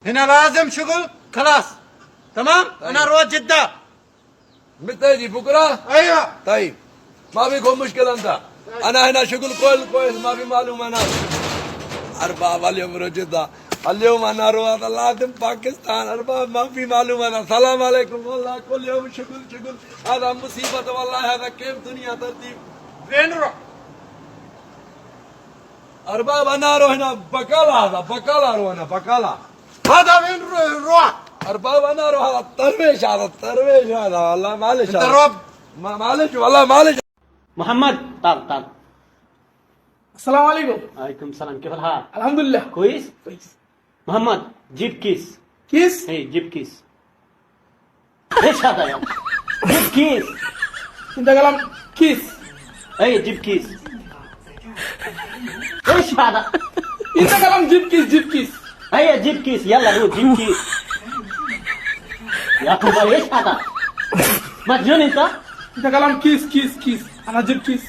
هنا لازم شغل خلاص. تمام. انا اروح جدة. متى يجي بكره؟ ايوه. طيب ما بيكون مشكله انت. انا هنا شغل كويس ما في معلومه انا. ارباب اليوم رجدا اليوم انا اروح لازم باكستان. ارباب ما في معلومه انا. السلام عليكم. والله كل يوم شغل هذا مصيبه والله. هذا كيف دنيا ترتيب. وين نروح؟ ارباب انا اروح هنا بقاله. هذا بقاله اروح هنا بقاله. هذا وين نروح؟ ارباب انا اروح على الترويش. هذا الترويش هذا والله معلش. انت الرب. معلش والله معلش. محمد تعال. السلام عليكم. عليكم السلام، كيف الحال؟ الحمد لله كويس؟ محمد جيب كيس. كيس. اي جيب كيس. ايش هذا يا جيب كيس. انت كلام كيس. اي جيب كيس. ايش هذا؟ انت كلام جيب كيس. اي جيب كيس، يلا روح جيب كيس. يا اخي ايش هذا؟ مجنون انت؟ انت كلام كيس. انا جيب كيس.